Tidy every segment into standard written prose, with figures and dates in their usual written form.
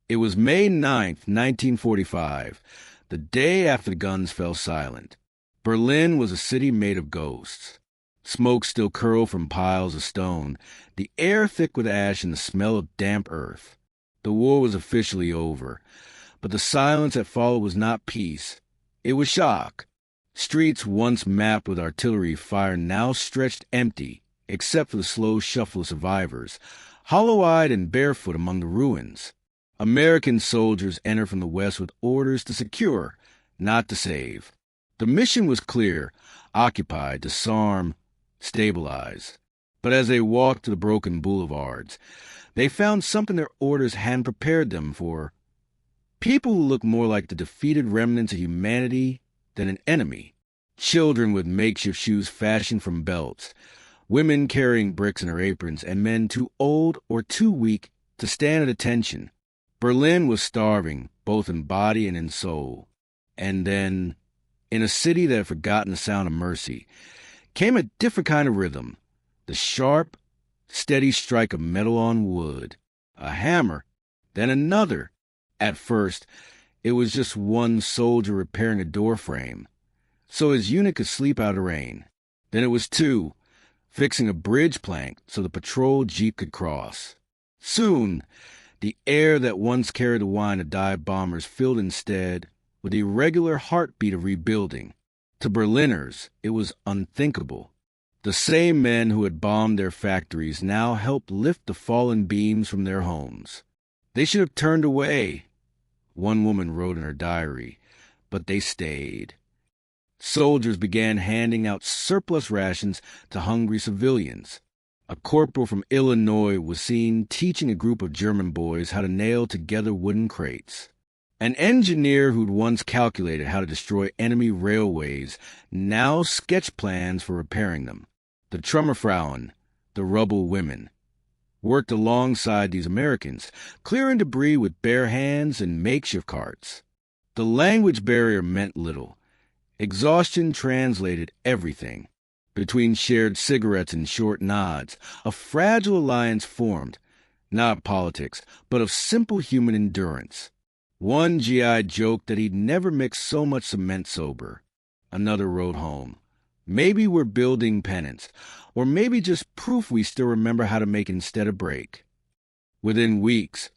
It was May 9th, 1945, the day after the guns fell silent. Berlin was a city made of ghosts. Smoke still curled from piles of stone, the air thick with ash and the smell of damp earth. The war was officially over, but the silence that followed was not peace. It was shock. Streets once mapped with artillery fire now stretched empty, except for the slow shuffle of survivors, hollow-eyed and barefoot among the ruins. American soldiers entered from the west with orders to secure, not to save. The mission was clear: occupy, disarm, stabilize. But as they walked to the broken boulevards, they found something their orders hadn't prepared them for. People who looked more like the defeated remnants of humanity than an enemy. Children with makeshift shoes fashioned from belts, women carrying bricks in their aprons, and men too old or too weak to stand at attention. Berlin was starving, both in body and in soul. And then, in a city that had forgotten the sound of mercy, came a different kind of rhythm. The sharp, steady strike of metal on wood. A hammer, then another. At first, it was just one soldier repairing a doorframe, so his unit could sleep out of rain. Then it was two, fixing a bridge plank so the patrol jeep could cross. Soon, the air that once carried the wine of dive bombers filled instead with the irregular heartbeat of rebuilding. To Berliners, it was unthinkable. The same men who had bombed their factories now helped lift the fallen beams from their homes. They should have turned away, one woman wrote in her diary, but they stayed. Soldiers began handing out surplus rations to hungry civilians. A corporal from Illinois was seen teaching a group of German boys how to nail together wooden crates. An engineer who'd once calculated how to destroy enemy railways now sketched plans for repairing them. The Trümmerfrauen, the rubble women, worked alongside these Americans, clearing debris with bare hands and makeshift carts. The language barrier meant little. Exhaustion translated everything. Between shared cigarettes and short nods, a fragile alliance formed, not of politics, but of simple human endurance. One GI joked that he'd never mixed so much cement sober. Another wrote home, "Maybe we're building penance, or maybe just proof we still remember how to make instead of break." Within weeks,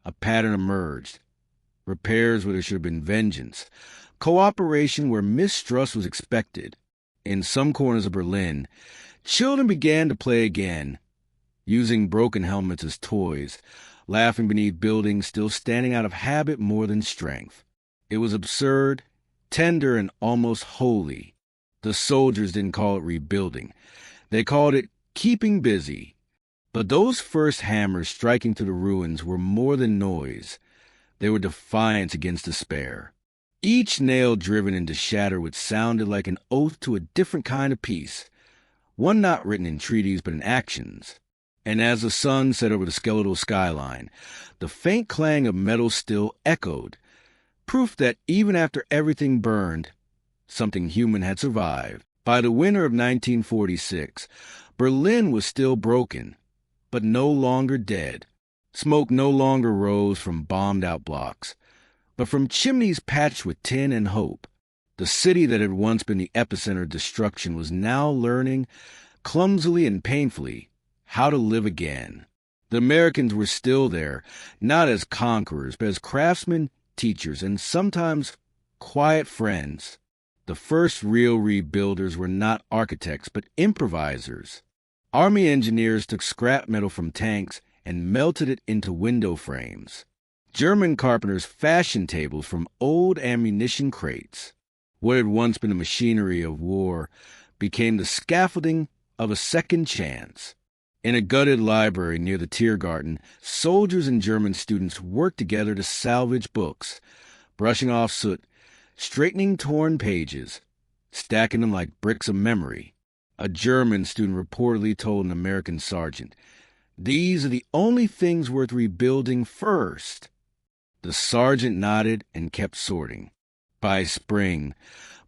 a pattern emerged. Repairs where there should have been vengeance. Cooperation where mistrust was expected. In some corners of Berlin, children began to play again, using broken helmets as toys, laughing beneath buildings still standing out of habit more than strength. It was absurd, tender, and almost holy. The soldiers didn't call it rebuilding. They called it keeping busy. But those first hammers striking through the ruins were more than noise. They were defiance against despair. Each nail driven into shatter which sounded like an oath to a different kind of peace, one not written in treaties but in actions. And as the sun set over the skeletal skyline, the faint clang of metal still echoed, proof that even after everything burned, something human had survived. By the winter of 1946, Berlin was still broken, but no longer dead. Smoke no longer rose from bombed-out blocks, but from chimneys patched with tin and hope. The city that had once been the epicenter of destruction was now learning, clumsily and painfully, how to live again. The Americans were still there, not as conquerors, but as craftsmen, teachers, and sometimes quiet friends. The first real rebuilders were not architects, but improvisers. Army engineers took scrap metal from tanks and melted it into window frames. German carpenters fashioned tables from old ammunition crates. What had once been the machinery of war became the scaffolding of a second chance. In a gutted library near the Tiergarten, soldiers and German students worked together to salvage books, brushing off soot, straightening torn pages, stacking them like bricks of memory. A German student reportedly told an American sergeant, "These are the only things worth rebuilding first." The sergeant nodded and kept sorting. By spring,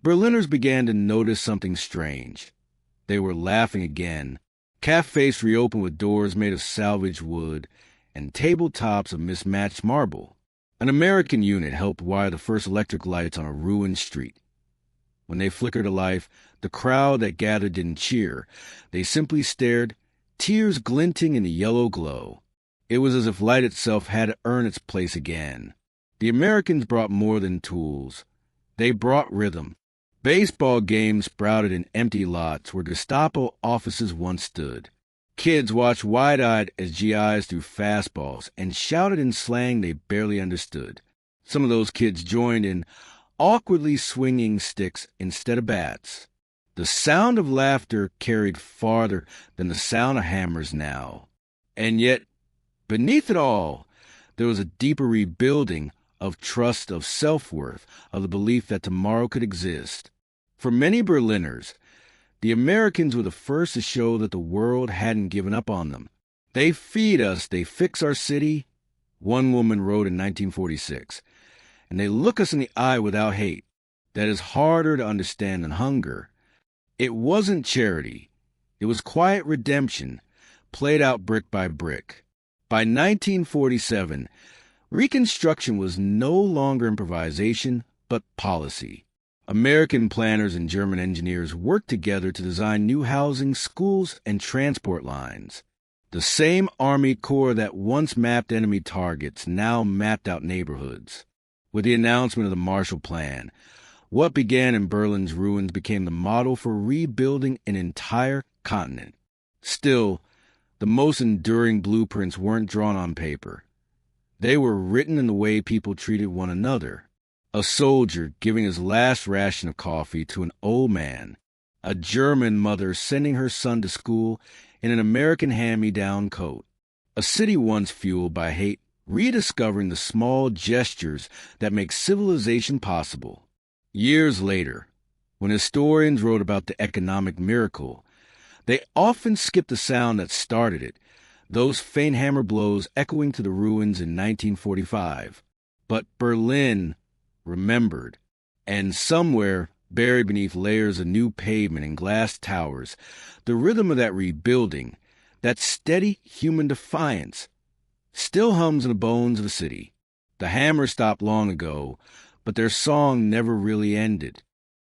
Berliners began to notice something strange. They were laughing again. Cafes reopened with doors made of salvaged wood and tabletops of mismatched marble. An American unit helped wire the first electric lights on a ruined street. When they flickered to life, the crowd that gathered didn't cheer. They simply stared, tears glinting in the yellow glow. It was as if light itself had to earn its place again. The Americans brought more than tools. They brought rhythm. Baseball games sprouted in empty lots where Gestapo offices once stood. Kids watched wide-eyed as GIs threw fastballs and shouted in slang they barely understood. Some of those kids joined in, awkwardly swinging sticks instead of bats. The sound of laughter carried farther than the sound of hammers now. And yet, beneath it all, there was a deeper rebuilding of trust, of self-worth, of the belief that tomorrow could exist. For many Berliners, the Americans were the first to show that the world hadn't given up on them. They feed us, they fix our city, one woman wrote in 1946, and they look us in the eye without hate. That is harder to understand than hunger. It wasn't charity. It was quiet redemption, played out brick by brick. By 1947, Reconstruction was no longer improvisation, but policy. American planners and German engineers worked together to design new housing, schools, and transport lines. The same Army Corps that once mapped enemy targets now mapped out neighborhoods. With the announcement of the Marshall Plan, what began in Berlin's ruins became the model for rebuilding an entire continent. Still, the most enduring blueprints weren't drawn on paper. They were written in the way people treated one another. A soldier giving his last ration of coffee to an old man. A German mother sending her son to school in an American hand-me-down coat. A city once fueled by hate, rediscovering the small gestures that make civilization possible. Years later, when historians wrote about the economic miracle, they often skipped the sound that started it, those faint hammer blows echoing to the ruins in 1945. But Berlin remembered, and somewhere, buried beneath layers of new pavement and glass towers, the rhythm of that rebuilding, that steady human defiance, still hums in the bones of the city. The hammers stopped long ago, but their song never really ended.